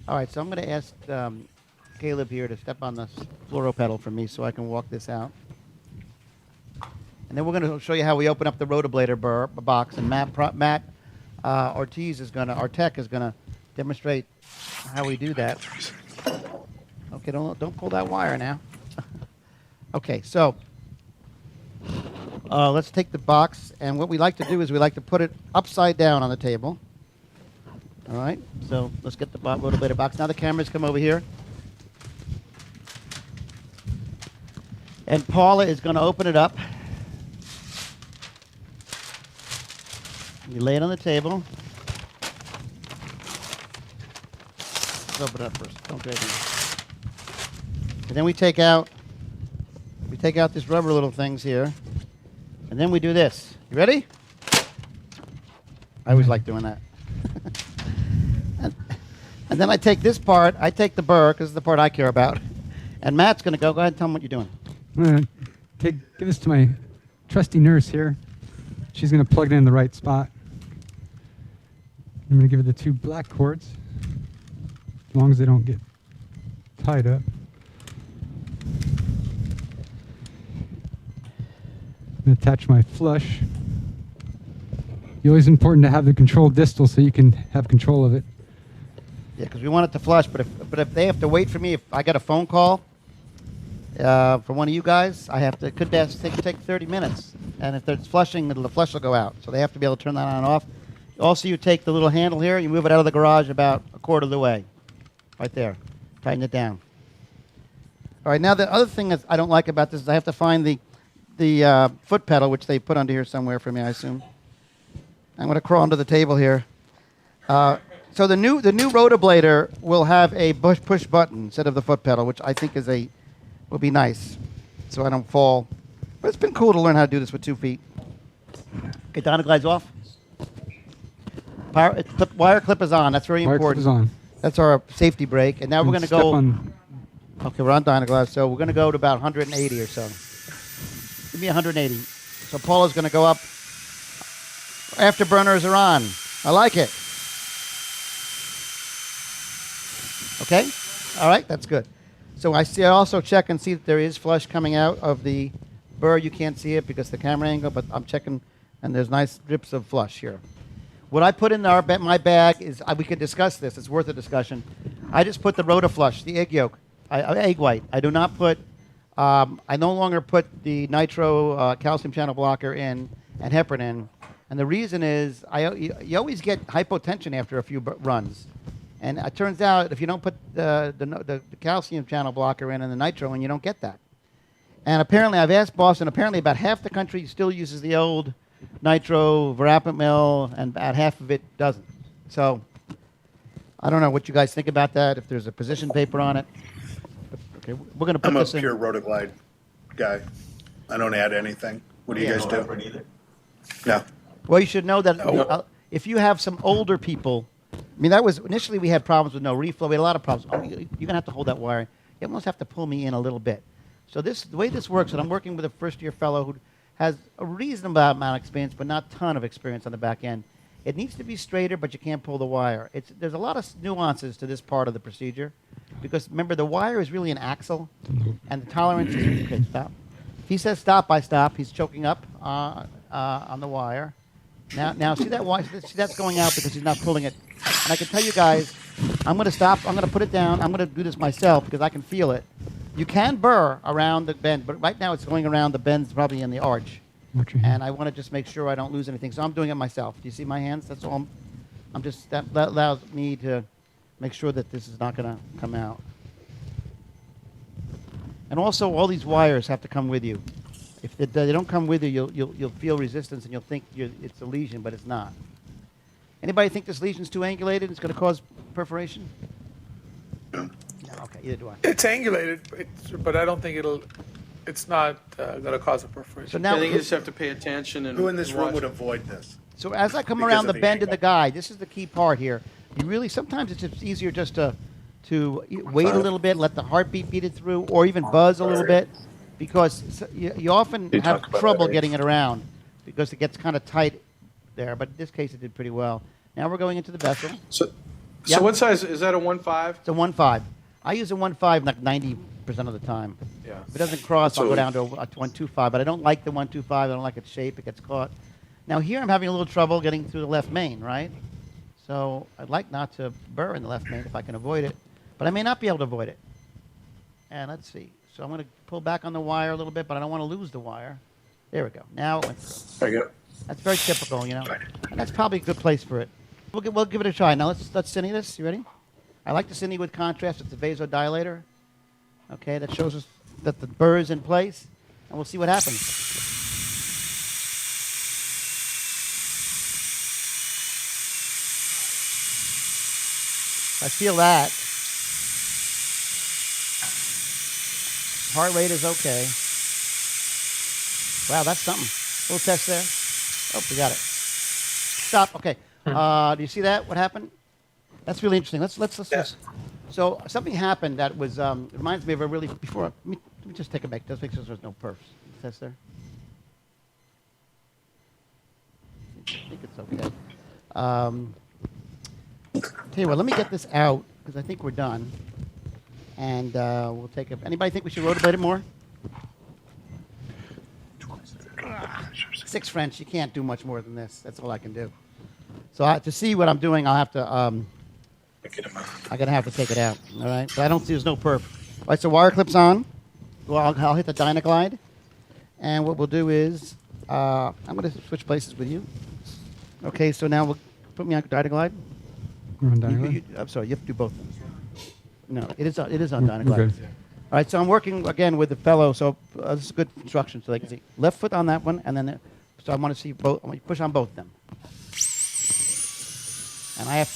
All right, so I'm going to ask Caleb here to step on the fluoro pedal for me so I can walk this out. And then we're going to show you how we open up the rotoblader box. And Matt Ortiz is going to, our tech is going to demonstrate how we do that. Okay, don't pull that wire now. Okay, so let's take the box, and what we like to do is we like to put it upside down on the table. All right, so let's get the rotoblader box. Now the cameras come over here. And Paula is going to open it up. You lay it on the table. Let's open it up first. Don't do anything. And then we take out this rubber little things here. And then we do this. You ready? I always like doing that. and then I take this part. I take the burr, because it's the part I care about. And Matt's going to go. Go ahead and tell him what you're doing. I'm going to give this to my trusty nurse here. She's going to plug it in the right spot. I'm going to give her the two black cords, as long as they don't get tied up. I'm going to attach my flush. It's always important to have the control distal so you can have control of it. Yeah, because we want it to flush, but if they have to wait for me, if I got a phone call from one of you guys, it could take 30 minutes. And if it's flushing, the flush will go out. So they have to be able to turn that on and off. Also, you take the little handle here, you move it out of the garage about a quarter of the way. Right there. Tighten it down. All right, now the other thing that I don't like about this is I have to find the foot pedal, which they put under here somewhere for me, I assume. I'm going to crawl under the table here. So the new rotoblader will have a push button instead of the foot pedal, which I think will be nice, so I don't fall. But it's been cool to learn how to do this with 2 feet. Okay, Dynaglide's off. Wire clip is on. That's very important. Wire clip is on. That's our safety brake. And now we're going to go. On. Okay, we're on Dynaglide, so we're going to go to about 180 or so. Give me 180. So Paula's going to go up. Afterburners are on. I like it. Okay? All right, that's good. So I also check and see that there is flush coming out of the burr. You can't see it because of the camera angle, but I'm checking, and there's nice drips of flush here. What I put in my bag is, we could discuss this. It's worth a discussion. I just put the Rotaflush, the egg yolk, egg white. I do not put, I no longer put the nitro calcium channel blocker in and heparin in. And the reason is, you always get hypotension after a few runs. And it turns out if you don't put the calcium channel blocker in and the nitro in, you don't get that. And apparently, I've asked Boston, apparently about half the country still uses the old nitro, verapamil, and about half of it doesn't. So I don't know what you guys think about that, if there's a position paper on it. Okay, we're going to put this in. I'm a pure Rotoglide guy. I don't add anything. What do you guys do? No. Well, you should know that if you have some older people, I mean, that was initially we had problems with no reflow. We had a lot of problems. You're going to have to hold that wire. You almost have to pull me in a little bit. So the way this works, and I'm working with a first-year fellow who has a reasonable amount of experience, but not a ton of experience on the back end. It needs to be straighter, but you can't pull the wire. There's a lot of nuances to this part of the procedure, because remember, the wire is really an axle, and the tolerance is, okay, stop. If he says stop, I stop. He's choking up on the wire. Now, see that wire? See, that's going out because he's not pulling it. And I can tell you guys, I'm going to stop. I'm going to put it down. I'm going to do this myself because I can feel it. You can burr around the bend, but right now it's going around the bends, probably in the arch. And I want to just make sure I don't lose anything. So I'm doing it myself. Do you see my hands? That's all. That allows me to make sure that this is not going to come out. And also, all these wires have to come with you. If they don't come with you, you'll feel resistance and you'll think it's a lesion, but it's not. Anybody think this lesion's too angulated? It's going to cause perforation? No. Okay, either do I. It's angulated, but I don't think it's not going to cause a perforation. So now I think you just have to pay attention and Who in this and room watch. would avoid this? So as I come Because around of the the bend in angle. the guide, this is the key part here. You really, sometimes it's just easier just to wait a little bit, let the heartbeat beat it through, or even buzz a little bit, because you often have trouble getting it around because it gets kind of tight there. But in this case, it did pretty well. Now we're going into the vessel. Yep. So what size, is that a 1.5? It's a 1.5. I use a 1.5 like 90% of the time. Yeah. If it doesn't cross, I'll So- go down to a 1.25, but I don't like the 1.25. I don't like its shape. It gets caught. Now here I'm having a little trouble getting through the left main, right? So I'd like not to burr in the left main if I can avoid it, but I may not be able to avoid it. And let's see. So I'm going to pull back on the wire a little bit, but I don't want to lose the wire. There we go. Now it went through. There you go. That's very typical, you know. And that's probably a good place for it. We'll give it a try. Now let's cine this. You ready? I like to cine with contrast. It's a vasodilator. Okay, that shows us that the burr is in place, and we'll see what happens. I feel that. Heart rate is okay. Wow, that's something. Little test there. Oh, we got it. Stop. Okay. Do you see that? What happened? That's really interesting. Let's. So something happened that was it reminds me of a really before. Let me just take it back. Just make sure there's no perfs. Test there. I think it's okay. Tell you what. Let me get this out because I think we're done, and we'll take it. Anybody think we should rotoblade it more? 6 French. You can't do much more than this. That's all I can do. So to see what I'm doing, I'll have to. I'm gonna have to take it out. All right. But I don't see. There's no perf. All right. So wire clips on. Well, I'll hit the Dynaglide, and what we'll do is I'm gonna switch places with you. Okay. So now we'll put me on Dynaglide. We're on Dynaglide? I'm sorry. You have to do both. No, it is on We're Dynaglide. good. All right, so I'm working again with the fellow. So this is good instruction, so they can see left foot on that one, and then so I want to see both. I want you to push on both of them, and I have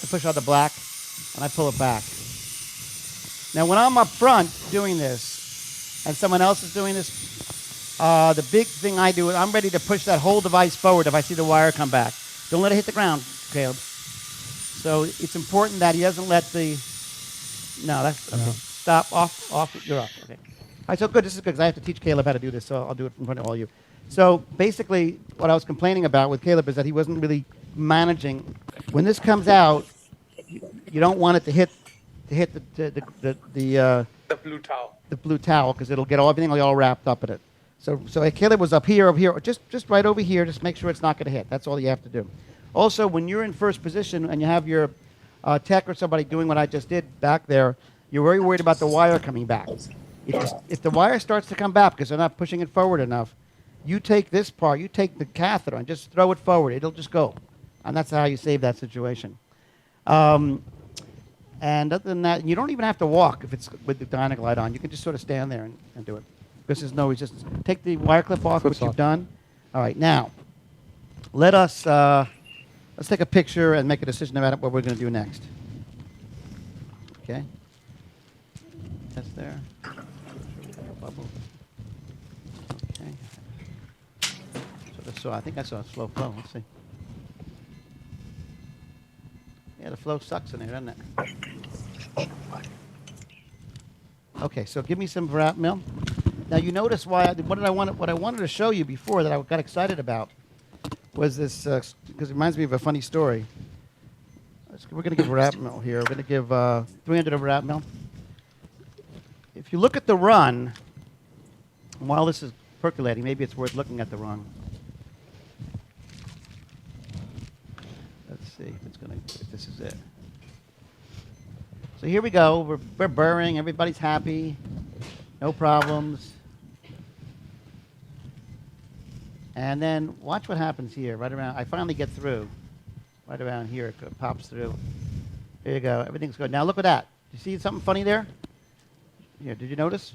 to push on the black, and I pull it back. Now, when I'm up front doing this, and someone else is doing this, the big thing I do is I'm ready to push that whole device forward if I see the wire come back. Don't let it hit the ground, Caleb. So it's important that he doesn't let the. No, that's okay. No. Stop, off, you're off. Okay. All right, so good. This is good because I have to teach Caleb how to do this, so I'll do it in front of all you. So basically, what I was complaining about with Caleb is that he wasn't really managing. When this comes out, you don't want it to hit the blue towel. the blue towel because it'll get everything all wrapped up in it. So Caleb was up here, just right over here. Just make sure it's not going to hit. That's all you have to do. Also, when you're in first position and you have your tech or somebody doing what I just did back there, you're very worried about the wire coming back. If the wire starts to come back because they're not pushing it forward enough, you take this part, you take the catheter and just throw it forward. It'll just go. And that's how you save that situation. And other than that, you don't even have to walk if it's with the Dynaglide on. You can just sort of stand there and do it. Because there's no resistance. Take the wire clip off, which you've done. All right, now, let's take a picture and make a decision about what we're going to do next. Okay. That's there. Bubble. Okay. So I think I saw a slow flow. Let's see. Yeah, the flow sucks in there, doesn't it? Okay, so give me some verapamil. Now you notice what I wanted to show you before that I got excited about was this because it reminds me of a funny story. We're going to give verapamil here. We're going to give 300 of verapamil. If you look at the run, while this is percolating, maybe it's worth looking at the run. Let's see if this is it. So here we go. We're burring. Everybody's happy. No problems. And then watch what happens here. Right around. I finally get through. Right around here, it pops through. There you go. Everything's good. Now look at that. You see something funny there? Here, did you notice?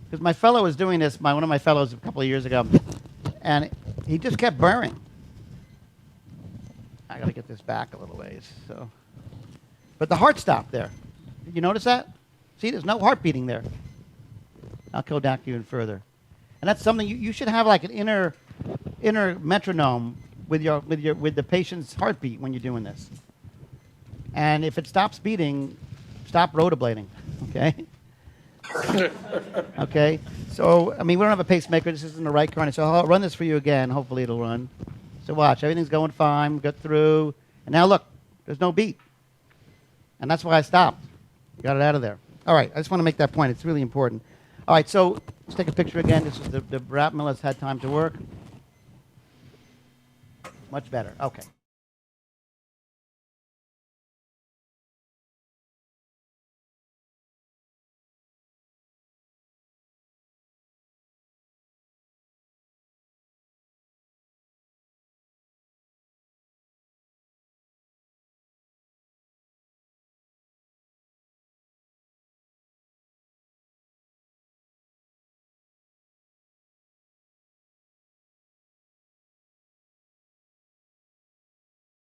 Because my fellow was doing this. One of my fellows a couple of years ago, and he just kept burring. I got to get this back a little ways. So, but the heart stopped there. Did you notice that? See, there's no heart beating there. I'll go down even further, and that's something you should have like an inner metronome with the patient's heartbeat when you're doing this. And if it stops beating, stop rotablating. Okay. Okay. So I mean, we don't have a pacemaker. This isn't the right kind. So I'll run this for you again. Hopefully it'll run. So watch. Everything's going fine. We got through. And now look. There's no beat. And that's why I stopped. Got it out of there. All right, I just want to make that point. It's really important. All right, so let's take a picture again. This is the wrap mill has had time to work. Much better. Okay.